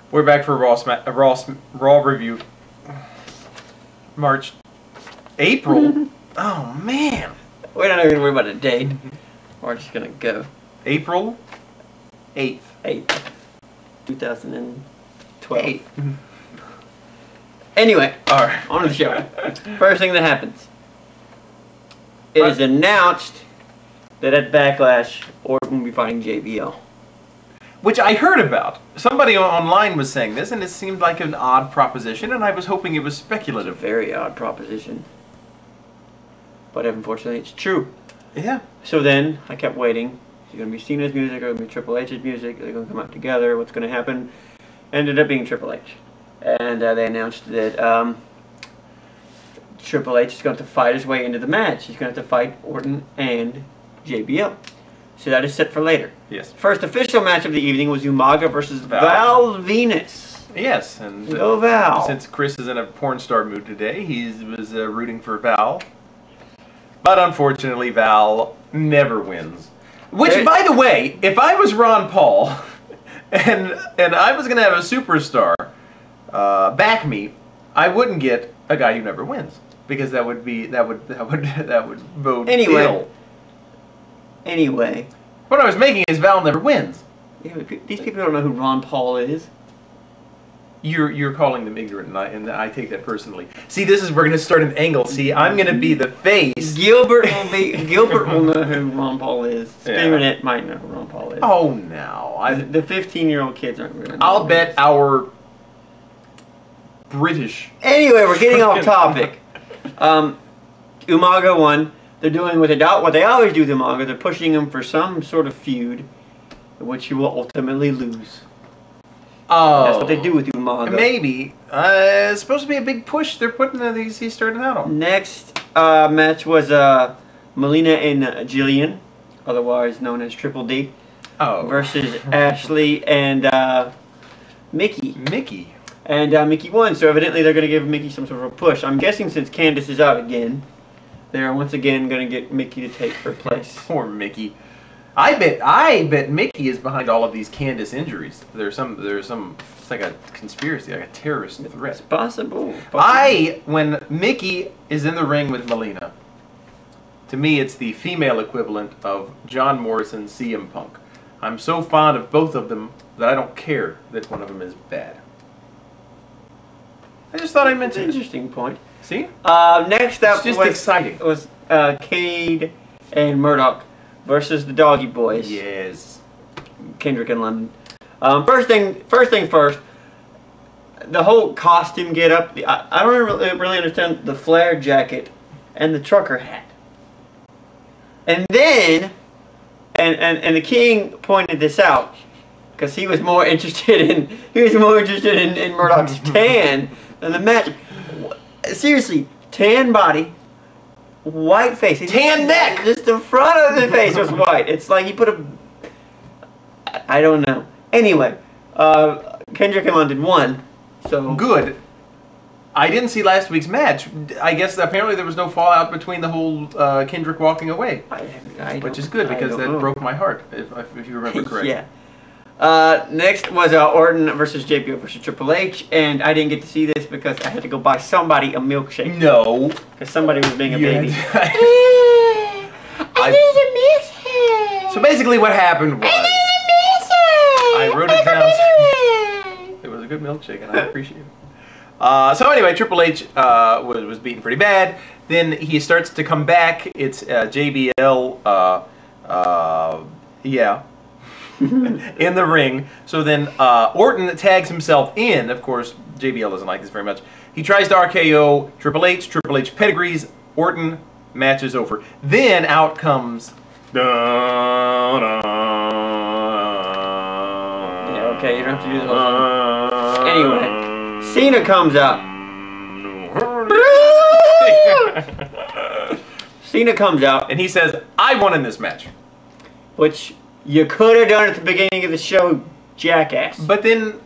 We're back for Raw review. April? Oh, man. We're not even gonna worry about a date. We're just gonna go. April 8th. 2012. Anyway, Alright. on to the show. First thing that happens. It is announced that at Backlash, Orton will be fighting JBL. Which I heard about. Somebody online was saying this, and it seemed like an odd proposition, and I was hoping it was speculative. Very odd proposition. But unfortunately, it's true. Yeah. So then, I kept waiting. Is it going to be Cena's music, or is it going to be Triple H's music? Are they going to come out together? What's going to happen? Ended up being Triple H. And they announced that Triple H is going to fight his way into the match. He's going to have to fight Orton and JBL. So that is set for later. Yes. First official match of the evening was Umaga versus Val Venus. Yes, and Go Val. Since Chris is in a porn star mood today, he was rooting for Val. But unfortunately, Val never wins. Which, by the way, if I was Ron Paul and I was going to have a superstar back me, I wouldn't get a guy who never wins, because that would bode ill. Anyway. What I was making is Val never wins. Yeah, these people don't know who Ron Paul is. You're calling them ignorant, and I take that personally. See, this is we're gonna start an angle. See, I'm gonna be the face. Gilbert will know who Ron Paul is. Spirit might know who Ron Paul is. Oh no, the 15-year-old kids aren't gonna know. I'll bet our British. Anyway, we're getting off topic. Umaga won. They're doing what they always do with Umaga. They're pushing him for some sort of feud, in which he will ultimately lose. Oh, that's what they do with Umaga. Maybe. It's supposed to be a big push they're putting these he's starting out on. Next match was Melina and Jillian, otherwise known as Triple D, versus Ashley and Mickey. Mickey. And Mickey won, so evidently they're going to give Mickey some sort of a push. I'm guessing since Candice is out again, they're once again going to get Mickey to take her place. Poor Mickey. I bet Mickey is behind all of these Candice injuries. There's some. It's like a conspiracy, like a terrorist threat. It's possible. When Mickey is in the ring with Melina, to me it's the female equivalent of John Morrison, CM Punk. I'm so fond of both of them that I don't care that one of them is bad. I just thought I mentioned it. Interesting point. See? Next up was Cade and Murdoch versus the Doggy Boys. Yes. Kendrick and London. First thing first. The whole costume get up. I don't really understand the flare jacket and the trucker hat. And then, and the King pointed this out because he was more interested in Murdoch's tan than the match. Seriously, tan body, white face, tan neck. Just the front of the face was white. It's like he put a. I don't know. Anyway, Kendrick and London won. So good. I didn't see last week's match. I guess apparently there was no fallout between the whole Kendrick walking away, which is good because that broke my heart. If you remember correctly. Yeah. Next was Orton versus JBL versus Triple H, and I didn't get to see this because I had to go buy somebody a milkshake. No. Because somebody was being a baby. I need a milkshake. So basically what happened was I wrote it down. It was a good milkshake and I appreciate it. So anyway, Triple H was beaten pretty bad. Then he starts to come back. It's JBL, in the ring. So then Orton tags himself in. Of course, JBL doesn't like this very much. He tries to RKO Triple H. Triple H pedigrees. Orton, match is over. Then out comes. Yeah, okay, you don't have to do the whole song. Anyway, Cena comes out. Cena comes out. And he says, I won in this match. Which you could have done at the beginning of the show, jackass. But then,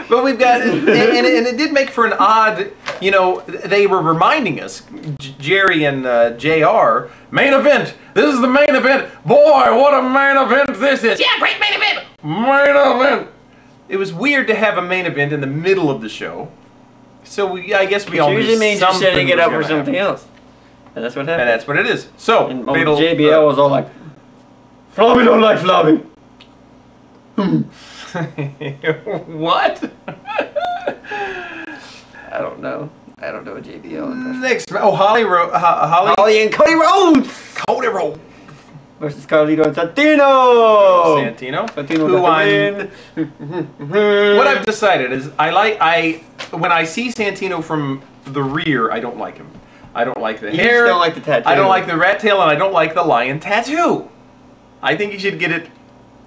but we've got, and it did make for an odd, you know, they were reminding us, Jerry and JR, main event, this is the main event, boy, what a main event this is. Yeah, great main event. Main event. it was weird to have a main event in the middle of the show. So I guess we all knew usually means you're something setting it was up for gonna something happen. else. And that's what happened. And that's what it is. So, And fatal, JBL was all like, Flobby don't like Flobby. what? I don't know. I don't know a JBL impression. Next, Holly and Cody Rhodes Cody Rhodes versus Carlito and Santino. Santino, Santino who got the win. what I've decided is when I see Santino from the rear, I don't like him. I don't like the You hair. just don't like the tattoo. I don't like the rat tail, and I don't like the lion tattoo. I think you should get it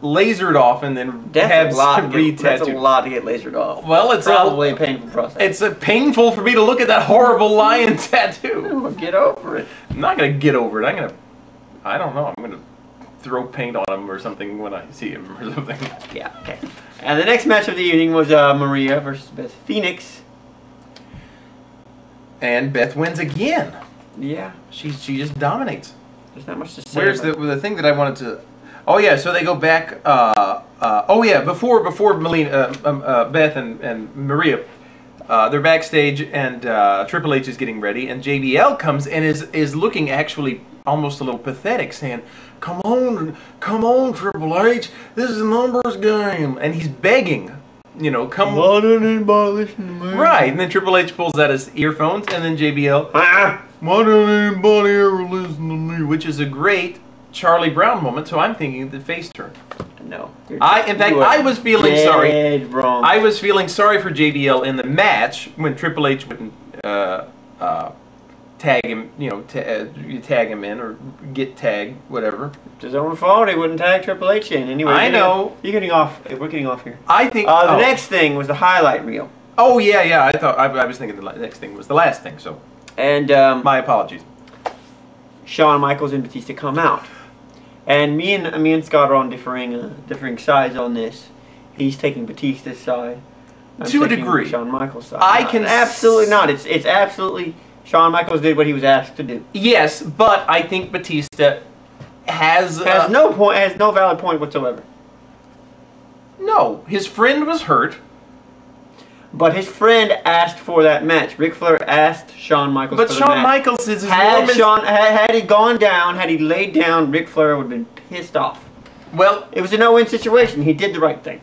lasered off and then That's a lot. have That's a re-tattooed. lot to get lasered off. Well, it's Probably a painful process. It's painful for me to look at that horrible lion tattoo. Get over it. I'm not gonna get over it. I don't know. I'm gonna throw paint on him or something when I see him or something. Yeah. Okay. And the next match of the evening was Maria versus Beth Phoenix. And Beth wins again. Yeah. She just dominates. There's not much to say. Where's the thing that I wanted to? Oh yeah, so they go back. Oh yeah, before Beth and Maria, they're backstage and Triple H is getting ready, and JBL comes and is looking actually almost a little pathetic, saying, come on, Triple H, this is a numbers game," and he's begging, come. Why doesn't anybody listen to me? Right, and then Triple H pulls out his earphones, and then JBL, Ah! "Why doesn't anybody ever listen to me?" Which is a great Charlie Brown moment, so I'm thinking the face turn. No. I was feeling sorry. Dead wrong. I was feeling sorry for JBL in the match when Triple H wouldn't tag him, you tag him in or get tagged, whatever. It's his own fault. He wouldn't tag Triple H in. Anyway, I know. You're getting off. We're getting off here. I think The next thing was the highlight reel. Oh yeah. I thought I was thinking the next thing was the last thing. So And my apologies. Shawn Michaels and Batista come out, and me and Scott are on differing sides on this. He's taking Batista's side. I'm To a taking degree. Shawn Michaels' side. I can absolutely not. It's absolutely Shawn Michaels did what he was asked to do. Yes, but I think Batista has No valid point whatsoever. no. His friend was hurt. But his friend asked for that match. Ric Flair asked Shawn Michaels But for the Shawn match. Michaels is his Had he gone down, had he laid down, Ric Flair would have been pissed off. Well, It was a no-win situation. He did the right thing.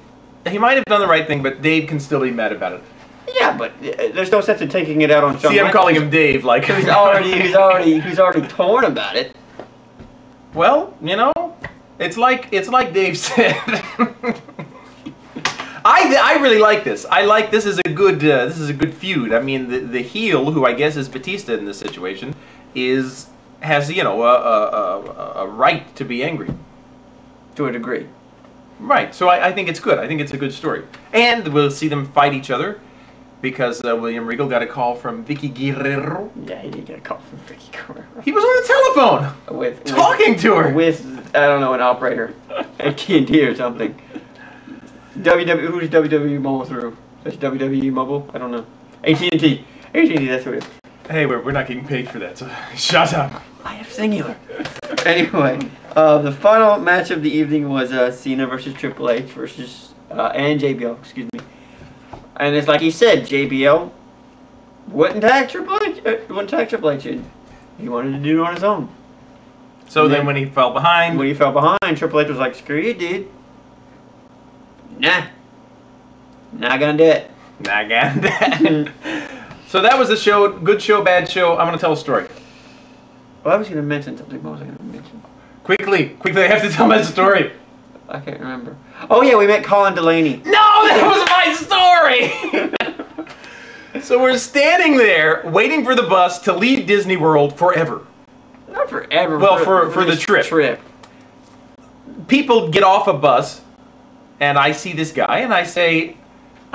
he might have done the right thing, but Dave can still be mad about it. Yeah, but there's no sense in taking it out on Shawn See, I'm Michaels. calling him Dave, like He's already torn about it. Well, it's like Dave said. I really like this. This is a good feud. I mean, the heel, who I guess is Batista in this situation, has a right to be angry. To a degree. Right. So I think it's good. I think it's a good story, and we'll see them fight each other because William Regal got a call from Vicky Guerrero. Yeah, he did get a call from Vicky Guerrero. He was on the telephone talking to her with I don't know, an operator at TNT or something. Who's WWE Mobile through? That's WWE Mobile? I don't know. AT&T. AT&T, that's what it is. Hey, we're not getting paid for that, so shut up. I have singular. Anyway, the final match of the evening was Cena versus Triple H versus and JBL, excuse me. And it's like he said, JBL wouldn't tag Triple H in. He wanted to do it on his own. So then when he fell behind, Triple H was like, "Screw you, dude. Nah. Not gonna do it." not gonna do that. So that was the show. Good show, bad show. I'm gonna tell a story. Well, I was gonna mention something. What was I gonna mention? Quickly, I have to tell my story. I can't remember. Oh yeah, we met Colin Delaney. No, that was my story! So we're standing there waiting for the bus to leave Disney World forever. Not forever. Well, for the trip. People get off a bus, and I see this guy, and I say,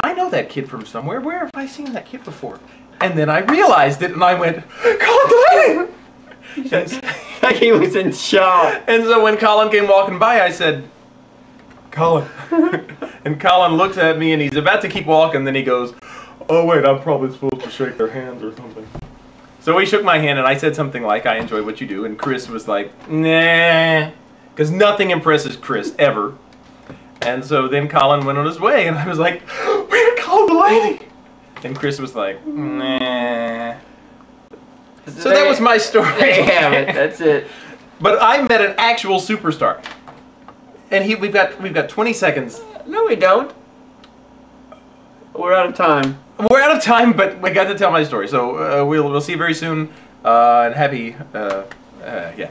I know that kid from somewhere. Where have I seen that kid before? And then I realized it, and I went, Colin Delaney! Like he was in shock. And so when Colin came walking by, I said, Colin. And Colin looks at me, and he's about to keep walking, then he goes, oh wait, I'm probably supposed to shake their hands or something. So he shook my hand, and I said something like, I enjoy what you do, and Chris was like, nah, because nothing impresses Chris, ever. And so then Colin went on his way, and I was like, "We gotta call the lady." And Chris was like, "Nah." So that was my story. There you have it. That's it. But I met an actual superstar, and we've got 20 seconds. No, we don't. We're out of time. We're out of time, but we got to tell my story. So we'll see you very soon. And happy, yeah.